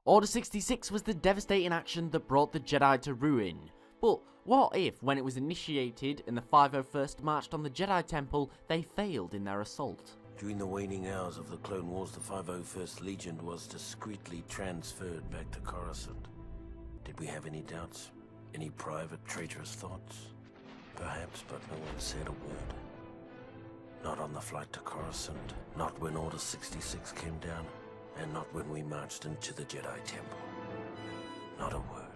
Order 66 was the devastating action that brought the Jedi to ruin. But what if, when it was initiated and the 501st marched on the Jedi Temple, they failed in their assault? During the waning hours of the Clone Wars, the 501st Legion was discreetly transferred back to Coruscant. Did we have any doubts? Any private traitorous thoughts? Perhaps, but no one said a word. Not on the flight to Coruscant, not when Order 66 came down, and not when we marched into the Jedi Temple. Not a word.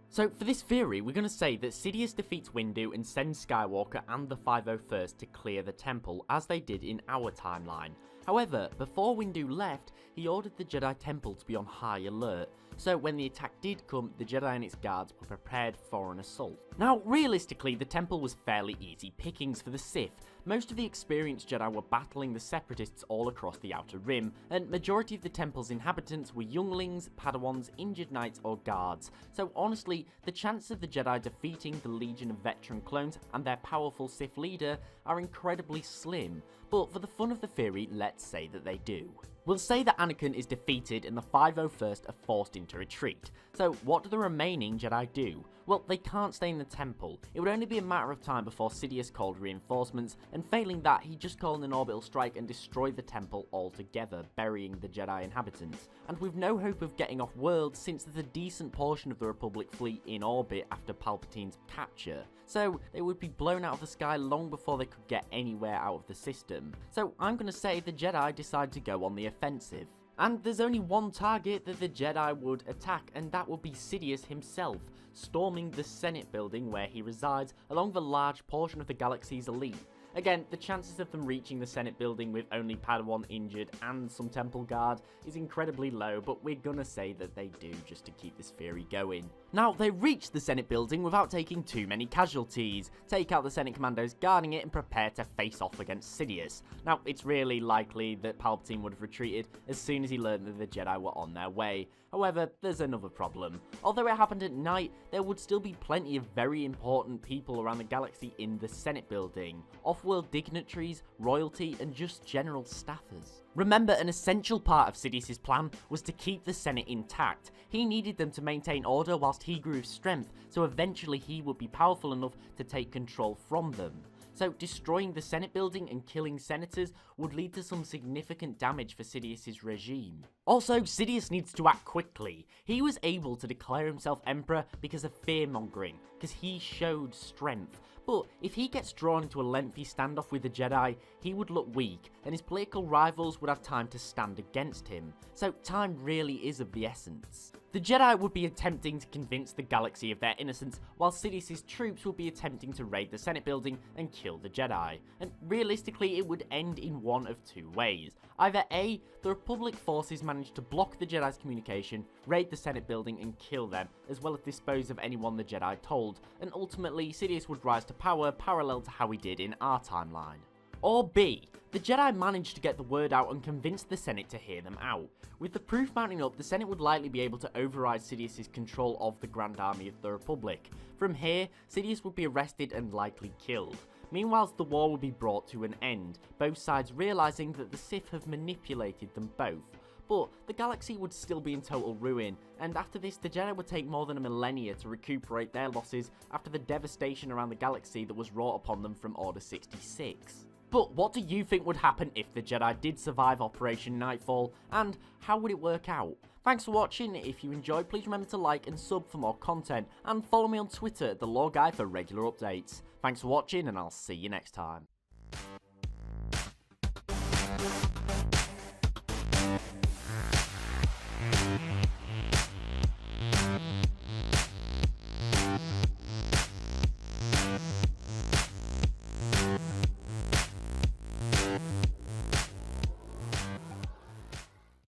So for this theory, we're going to say that Sidious defeats Windu and sends Skywalker and the 501st to clear the temple, as they did in our timeline. However, before Windu left, he ordered the Jedi Temple to be on high alert, so when the attack did come, the Jedi and its guards were prepared for an assault. Now, realistically, the temple was fairly easy pickings for the Sith. Most of the experienced Jedi were battling the Separatists all across the Outer Rim, and majority of the temple's inhabitants were younglings, Padawans, injured knights or guards, so honestly, the chances of the Jedi defeating the legion of veteran clones and their powerful Sith leader are incredibly slim, but for the fun of the theory, let's say that they do. We'll say that Anakin is defeated and the 501st are forced into retreat. So what do the remaining Jedi do? Well, they can't stay in the temple. It would only be a matter of time before Sidious called reinforcements, and failing that, he just called an orbital strike and destroyed the temple altogether, burying the Jedi inhabitants. And with no hope of getting off world, since there's a decent portion of the Republic fleet in orbit after Palpatine's capture. So they would be blown out of the sky long before they could get anywhere out of the system. So I'm going to say the Jedi decide to go on the offensive. And there's only one target that the Jedi would attack, and that would be Sidious himself, storming the Senate building where he resides, along with a large portion of the galaxy's elite. Again, the chances of them reaching the Senate building with only Padawan injured and some temple guard is incredibly low, but we're gonna say that they do just to keep this theory going. Now, they reach the Senate building without taking too many casualties, take out the Senate commandos guarding it and prepare to face off against Sidious. Now, it's really likely that Palpatine would have retreated as soon as he learned that the Jedi were on their way. However, there's another problem. Although it happened at night, there would still be plenty of very important people around the galaxy in the Senate building. Off-world dignitaries, royalty, and just general staffers. Remember, an essential part of Sidious's plan was to keep the Senate intact. He needed them to maintain order whilst he grew strength, so eventually he would be powerful enough to take control from them. So destroying the Senate building and killing senators would lead to some significant damage for Sidious's regime. Also, Sidious needs to act quickly. He was able to declare himself emperor because of fear-mongering, because he showed strength. But if he gets drawn into a lengthy standoff with the Jedi, he would look weak, and his political rivals would have time to stand against him. So time really is of the essence. The Jedi would be attempting to convince the galaxy of their innocence, while Sidious's troops would be attempting to raid the Senate building and kill the Jedi. And realistically, it would end in one of two ways. Either A, the Republic forces managed to block the Jedi's communication, raid the Senate building and kill them, as well as dispose of anyone the Jedi told, and ultimately Sidious would rise to power parallel to how he did in our timeline. Or B, the Jedi managed to get the word out and convince the Senate to hear them out. With the proof mounting up, the Senate would likely be able to override Sidious's control of the Grand Army of the Republic. From here, Sidious would be arrested and likely killed. Meanwhile, the war would be brought to an end, both sides realising that the Sith have manipulated them both. But the galaxy would still be in total ruin, and after this the Jedi would take more than a millennia to recuperate their losses after the devastation around the galaxy that was wrought upon them from Order 66. But what do you think would happen if the Jedi did survive Operation Knightfall, and how would it work out? Thanks for watching. If you enjoyed, please remember to like and sub for more content, and follow me on Twitter, The Lore Guy, for regular updates. Thanks for watching, and I'll see you next time.